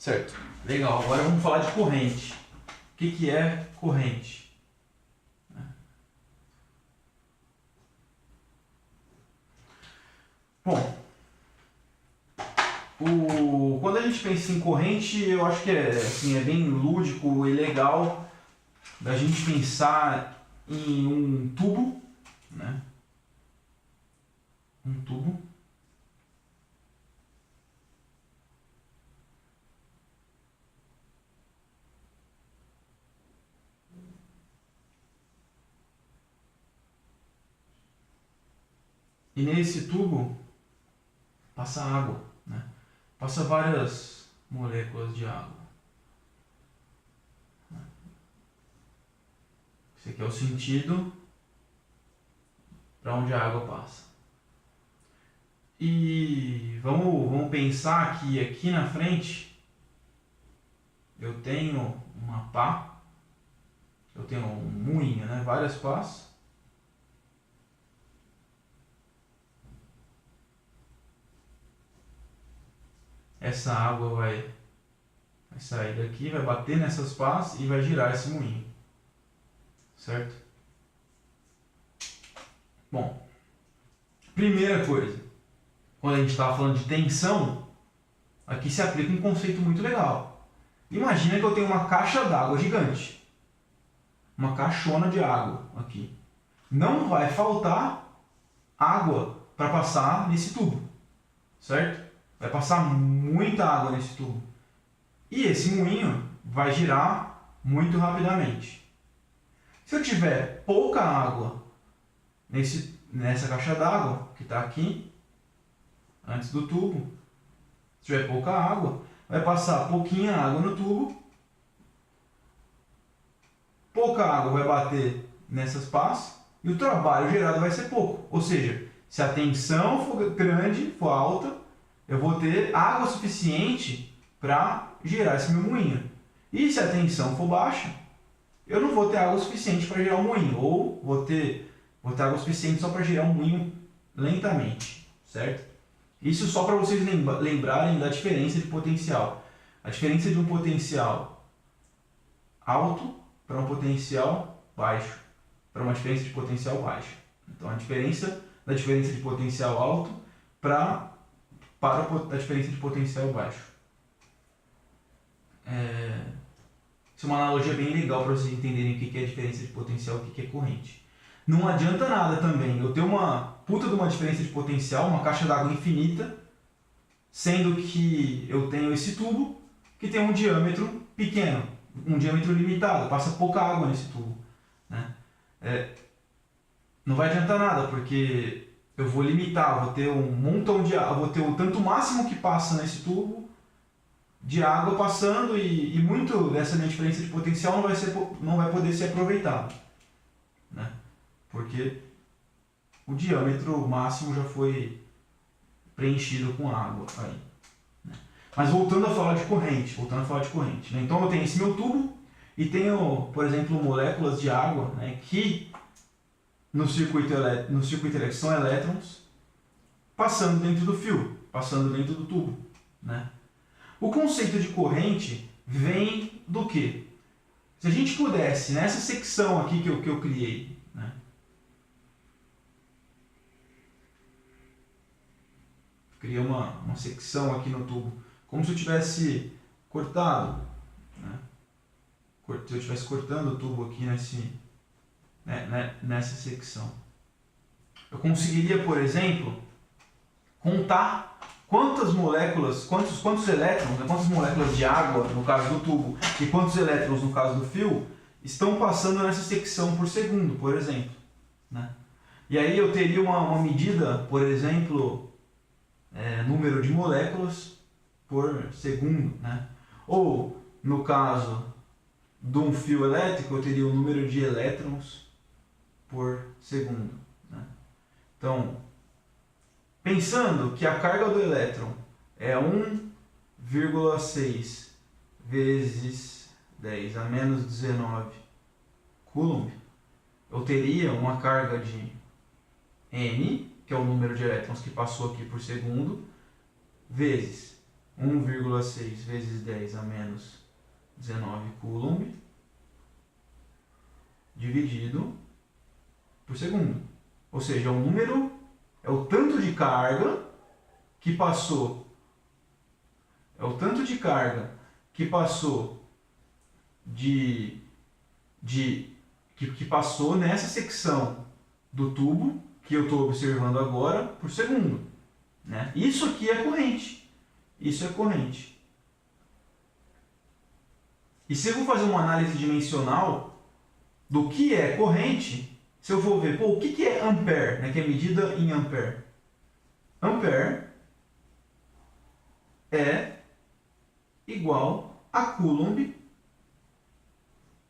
Certo. Legal. Agora vamos falar de corrente. O que é corrente? Bom, quando a gente pensa em corrente, eu acho que assim, é bem lúdico e legal da gente pensar em um tubo, né? Um tubo. E nesse tubo passa água, né? Passa várias moléculas de água. Esse aqui é o sentido para onde a água passa. E vamos pensar que aqui na frente eu tenho uma pá, eu tenho um moinho, né? Várias pás. Essa água vai sair daqui, vai bater nessas pás e vai girar esse moinho. Certo? Bom, primeira coisa, quando a gente estava falando de tensão, aqui se aplica um conceito muito legal. Imagina que eu tenho uma caixa d'água gigante. Uma caixona de água aqui. Não vai faltar água para passar nesse tubo. Certo? Vai passar muita água nesse tubo. E esse moinho vai girar muito rapidamente. Se eu tiver pouca água nessa caixa d'água, que está aqui, antes do tubo, se tiver pouca água, vai passar pouquinha água no tubo, pouca água vai bater nessas pás e o trabalho gerado vai ser pouco. Ou seja, se a tensão for grande, for alta, eu vou ter água suficiente para gerar esse meu moinho. E se a tensão for baixa, eu não vou ter água suficiente para gerar um moinho. Ou vou ter água suficiente só para gerar um moinho lentamente. Certo? Isso só para vocês lembrarem da diferença de potencial. A diferença de um potencial alto para um potencial baixo. Para uma diferença de potencial baixa. Então a diferença da diferença de potencial alto para a diferença de potencial baixo. Isso é uma analogia bem legal para vocês entenderem o que é a diferença de potencial e o que é corrente. Não adianta nada também eu ter uma puta de uma diferença de potencial, uma caixa d'água infinita, sendo que eu tenho esse tubo que tem um diâmetro pequeno, um diâmetro limitado, passa pouca água nesse tubo. Né? Não vai adiantar nada, porque eu vou limitar, vou ter um montão de água, vou ter o tanto máximo que passa nesse tubo de água passando e muito dessa minha diferença de potencial não vai poder ser aproveitado. Né? Porque o diâmetro máximo já foi preenchido com água. Aí, né? Mas voltando a falar de corrente. Né? Então eu tenho esse meu tubo e tenho, por exemplo, moléculas de água, né, que no circuito elétrico são elétrons passando dentro do fio, passando dentro do tubo. Né? O conceito de corrente vem do quê? Se a gente pudesse, nessa secção aqui que eu criei, né? Criei uma secção aqui no tubo, como se eu tivesse cortado, né? Se eu estivesse cortando o tubo aqui nessa secção. Eu conseguiria, por exemplo, contar quantas moléculas, quantos elétrons, né, quantas moléculas de água, no caso do tubo, e quantos elétrons, no caso do fio, estão passando nessa secção por segundo, por exemplo. Né? E aí eu teria uma medida, por exemplo, número de moléculas por segundo. Né? Ou, no caso de um fio elétrico, eu teria o número de elétrons por segundo. Né? Então, pensando que a carga do elétron é 1,6 vezes 10 a menos 19 Coulomb, eu teria uma carga de N, que é o número de elétrons que passou aqui por segundo, vezes 1,6 vezes 10 a menos 19 coulomb dividido por segundo. Ou seja, o número é o tanto de carga que passou. É o tanto de carga que passou que passou nessa secção do tubo que eu estou observando agora por segundo, né? Isso aqui é corrente. Isso é corrente. E se eu vou fazer uma análise dimensional do que é corrente, se eu for ver, o que é ampere, né, que é medida em ampere? Ampere é igual a coulomb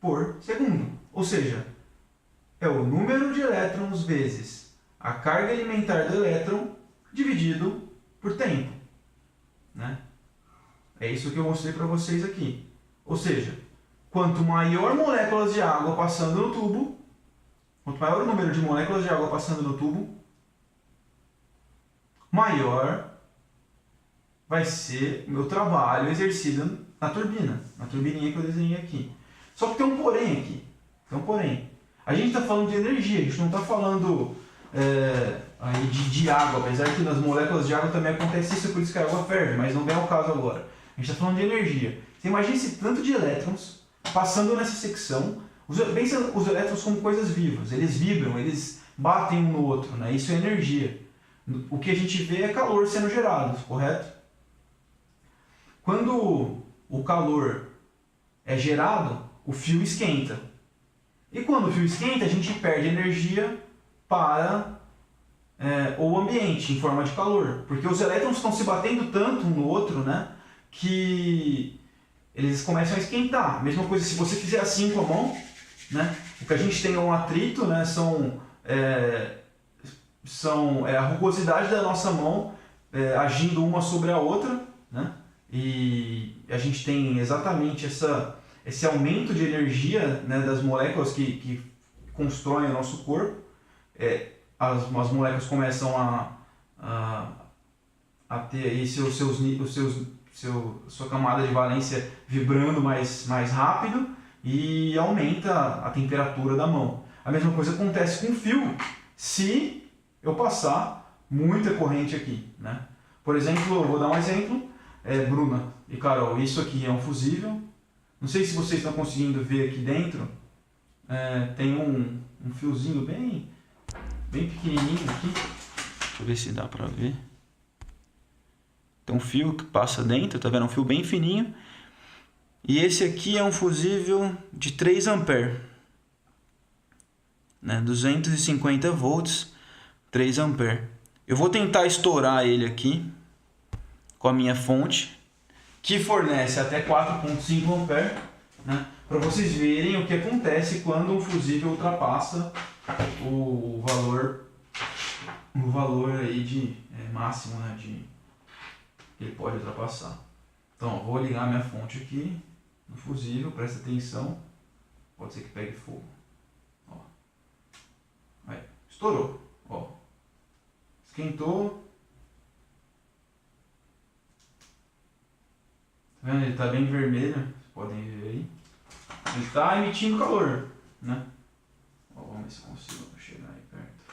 por segundo. Ou seja, é o número de elétrons vezes a carga elementar do elétron dividido por tempo, né? É isso que eu mostrei para vocês aqui. Ou seja, quanto maior moléculas de água passando no tubo, quanto maior o número de moléculas de água passando no tubo, maior vai ser o meu trabalho exercido na turbininha que eu desenhei aqui. Só que tem um porém aqui. Tem um porém. A gente está falando de energia, a gente não está falando aí de água, apesar que nas moléculas de água também acontece isso, por isso que a água ferve, mas não vem ao caso agora. A gente está falando de energia. Você imagina esse tanto de elétrons passando nessa secção. Pensa os elétrons como coisas vivas, eles vibram, eles batem um no outro, né? Isso é energia. O que a gente vê é calor sendo gerado, correto? Quando o calor é gerado, o fio esquenta. E quando o fio esquenta, a gente perde energia para o ambiente em forma de calor. Porque os elétrons estão se batendo tanto um no outro, né, que eles começam a esquentar. Mesma coisa se você fizer assim com a mão, né, o que a gente tem é um atrito, né, a rugosidade da nossa mão agindo uma sobre a outra, né, e a gente tem exatamente esse aumento de energia, né, das moléculas que constroem o nosso corpo. As moléculas começam a ter aí sua camada de valência vibrando mais rápido e aumenta a temperatura da mão. A mesma coisa acontece com o fio se eu passar muita corrente aqui, né? Por exemplo, eu vou dar um exemplo, Bruna e Carol, isso aqui é um fusível. Não sei se vocês estão conseguindo ver aqui dentro, tem um fiozinho bem pequenininho aqui. Deixa eu ver se dá pra ver. Tem um fio que passa dentro, tá vendo? Um fio bem fininho. E esse aqui é um fusível de 3 ampere, né? 250 volts, 3 ampere. Eu vou tentar estourar ele aqui com a minha fonte, que fornece até 4,5 ampere, né? Para vocês verem o que acontece quando um fusível ultrapassa o valor aí de máximo, né, que ele pode ultrapassar. Então, vou ligar minha fonte aqui no fusível, presta atenção, pode ser que pegue fogo. Ó. Aí, estourou, ó. Esquentou. Tá vendo? Ele está bem vermelho, vocês podem ver aí. Ele está emitindo calor, né? Ó, vamos ver se consigo chegar aí perto.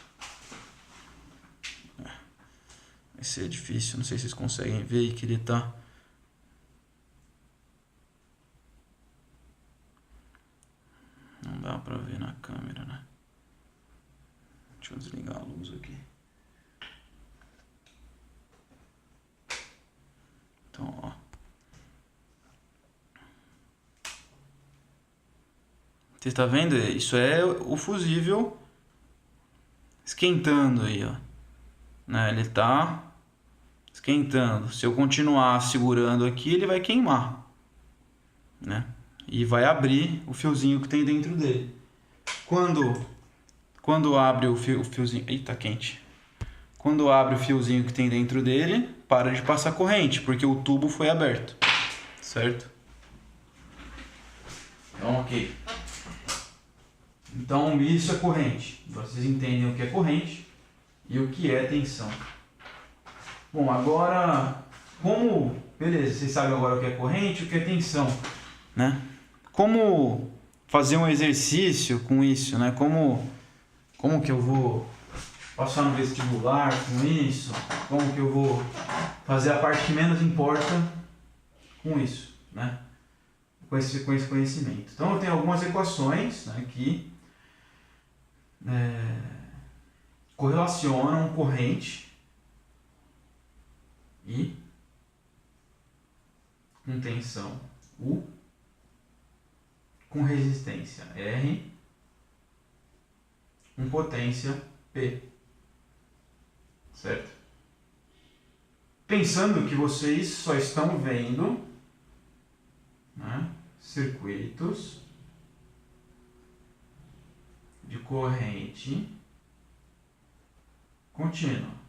Vai ser difícil, não sei se vocês conseguem ver aí que ele está. Não dá pra ver na câmera, né? Deixa eu desligar a luz aqui. Então, ó. Você está vendo? Isso é o fusível esquentando aí, ó. Né? Ele está esquentando. Se eu continuar segurando aqui, ele vai queimar, né? E vai abrir o fiozinho que tem dentro dele. Quando abre o fiozinho... Eita, quente. Quando abre o fiozinho que tem dentro dele, para de passar corrente, porque o tubo foi aberto. Certo? Então, ok. Então, isso é corrente. Vocês entendem o que é corrente e o que é tensão. Bom, agora, como beleza, vocês sabem agora o que é corrente e o que é tensão, né? Como fazer um exercício com isso, né? Como que eu vou passar no vestibular com isso? Como que eu vou fazer a parte que menos importa com isso, né? Com esse conhecimento. Então eu tenho algumas equações, né, que correlacionam corrente I com tensão U com resistência R com potência P. Certo? Pensando que vocês só estão vendo, né, circuitos de corrente contínua.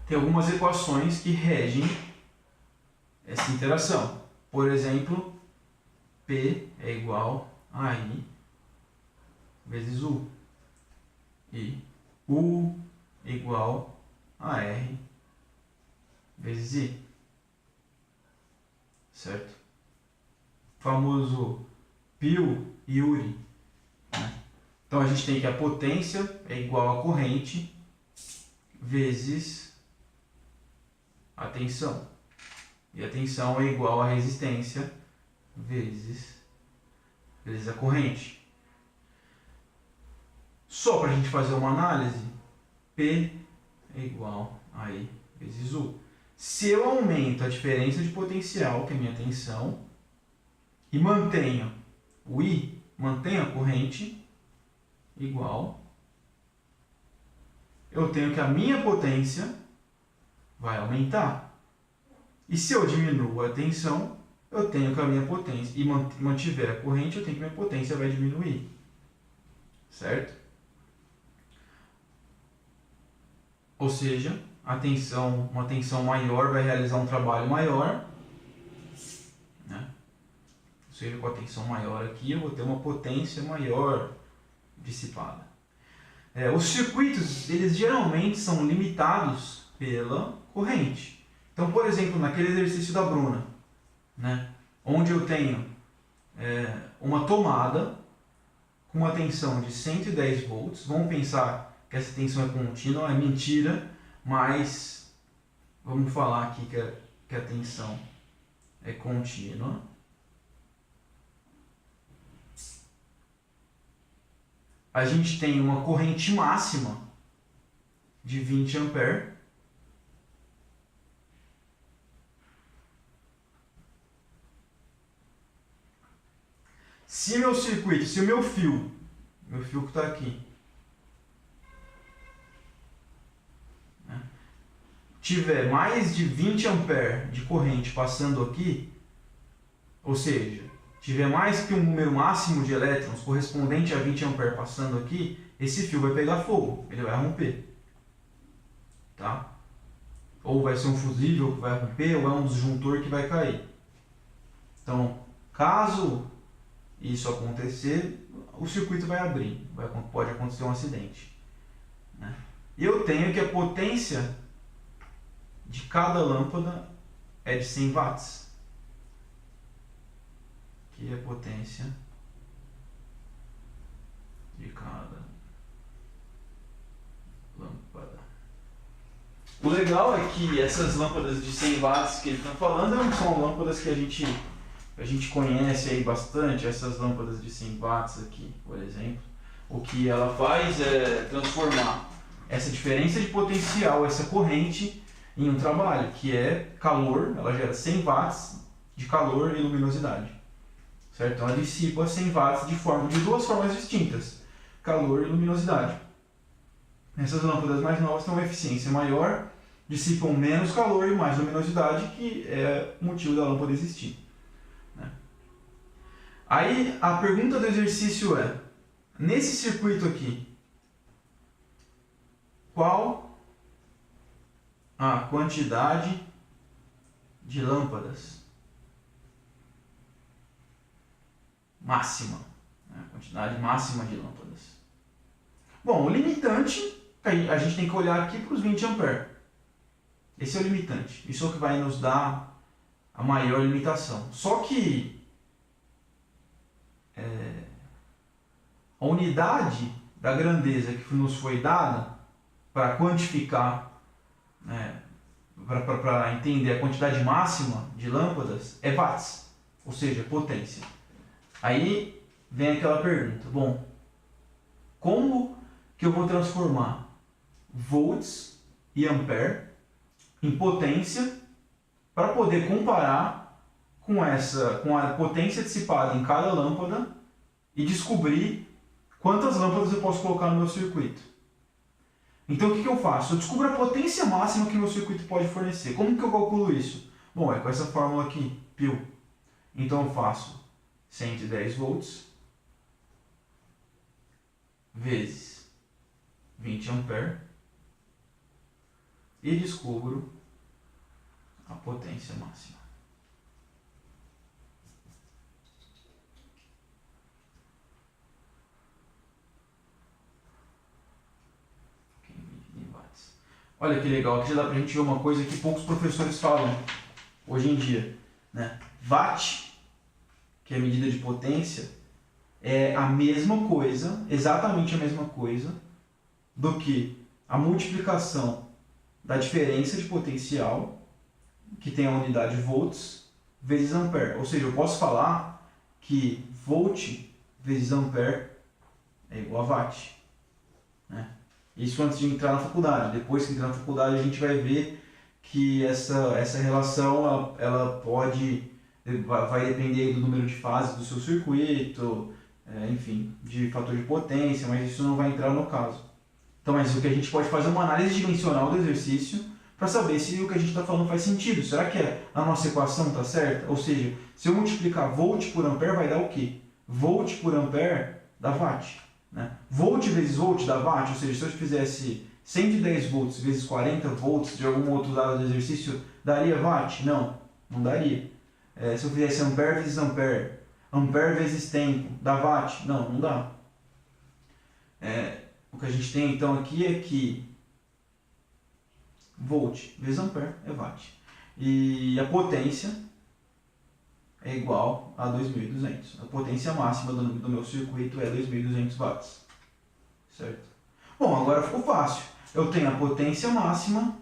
Tem algumas equações que regem essa interação. Por exemplo, P é igual a I vezes U. E U é igual a R vezes I. Certo? O famoso Pio-Uri. Né? Então a gente tem que a potência é igual a corrente vezes a tensão. E a tensão é igual a resistência vezes a corrente. Só para a gente fazer uma análise, P é igual a I vezes U. Se eu aumento a diferença de potencial, que é a minha tensão, e mantenho o I, mantenho a corrente igual, eu tenho que a minha potência vai aumentar. E se eu diminuo a tensão, eu tenho que a minha potência, e mantiver a corrente, eu tenho que a minha potência vai diminuir. Certo? Ou seja, uma tensão maior vai realizar um trabalho maior, né? Ou seja, com a tensão maior aqui eu vou ter uma potência maior dissipada. Os circuitos, eles geralmente são limitados pela corrente. Então, por exemplo, naquele exercício da Bruna, né, onde eu tenho uma tomada com uma tensão de 110 volts, vamos pensar que essa tensão é contínua, é mentira, mas vamos falar aqui que a tensão é contínua. A gente tem uma corrente máxima de 20 amperes. Se meu circuito, se o meu fio que está aqui, né, tiver mais de 20 amperes de corrente passando aqui, ou seja, tiver mais que um número máximo de elétrons correspondente a 20 amperes passando aqui, esse fio vai pegar fogo, ele vai romper. Tá? Ou vai ser um fusível que vai romper, ou é um disjuntor que vai cair. Então, caso isso acontecer, o circuito vai abrir, pode acontecer um acidente. Né? E eu tenho que a potência de cada lâmpada é de 100 watts. Aqui é a potência de cada lâmpada. O legal é que essas lâmpadas de 100 watts que ele está falando não são lâmpadas que a gente conhece aí bastante, essas lâmpadas de 100 watts aqui, por exemplo. O que ela faz é transformar essa diferença de potencial, essa corrente, em um trabalho, que é calor, ela gera 100 watts de calor e luminosidade. Certo? Então ela dissipa 100 watts de duas formas distintas, calor e luminosidade. Essas lâmpadas mais novas têm uma eficiência maior, dissipam menos calor e mais luminosidade, que é o motivo da lâmpada existir. Né? Aí a pergunta do exercício é, nesse circuito aqui, qual a quantidade de lâmpadas máxima? Né? A quantidade máxima de lâmpadas. Bom, o limitante, a gente tem que olhar aqui para os 20 amperes. Esse é o limitante. Isso é o que vai nos dar a maior limitação. Só que a unidade da grandeza que nos foi dada para quantificar, para entender a quantidade máxima de lâmpadas é watts, ou seja, potência. Aí vem aquela pergunta, bom, como que eu vou transformar volts e ampere em potência para poder comparar com a potência dissipada em cada lâmpada e descobrir quantas lâmpadas eu posso colocar no meu circuito? Então o que eu faço? Eu descubro a potência máxima que o meu circuito pode fornecer. Como que eu calculo isso? Bom, é com essa fórmula aqui, π. Então eu faço 110 volts vezes 20 ampere e descubro a potência máxima. Olha que legal, aqui já dá pra gente ver uma coisa que poucos professores falam hoje em dia, né? Watt, que é a medida de potência, é a mesma coisa, exatamente a mesma coisa, do que a multiplicação da diferença de potencial, que tem a unidade volts, vezes ampere. Ou seja, eu posso falar que volt vezes ampere é igual a watt, né? Isso antes de entrar na faculdade. Depois que entrar na faculdade a gente vai ver que essa relação ela vai depender do número de fases do seu circuito, enfim, de fator de potência, mas isso não vai entrar no caso. Então, mas o que a gente pode fazer é uma análise dimensional do exercício para saber se o que a gente está falando faz sentido. Será que a nossa equação está certa? Ou seja, se eu multiplicar volt por ampere vai dar o quê? Volt por ampere dá watt. Né? Volt vezes volt dá watt, ou seja, se eu fizesse 110 volts vezes 40 volts de algum outro dado do exercício, daria watt? Não, não daria. Se eu fizesse ampere vezes ampere, ampere vezes tempo, dá watt? Não, não dá. O que a gente tem então aqui é que volt vezes ampere é watt. E a potência é igual a 2.200. A potência máxima do meu circuito é 2.200 watts. Certo? Bom, agora ficou fácil. Eu tenho a potência máxima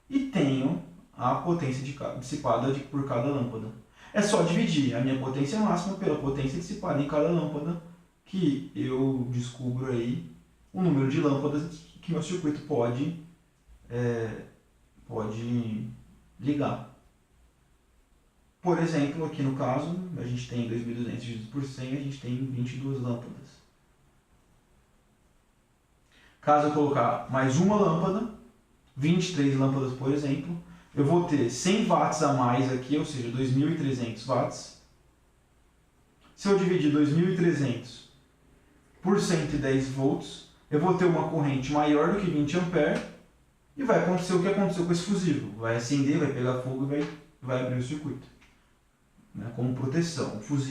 e tenho a potência dissipada por cada lâmpada. É só dividir a minha potência máxima pela potência dissipada em cada lâmpada que eu descubro aí o número de lâmpadas que meu circuito pode ligar. Por exemplo, aqui no caso, a gente tem 2.200 dividido por 100, a gente tem 22 lâmpadas. Caso eu colocar mais uma lâmpada, 23 lâmpadas, por exemplo, eu vou ter 100 watts a mais aqui, ou seja, 2.300 watts. Se eu dividir 2.300 por 110 volts, eu vou ter uma corrente maior do que 20 ampere e vai acontecer o que aconteceu com esse fusível. Vai acender, vai pegar fogo e vai abrir o circuito. Como proteção. O fusível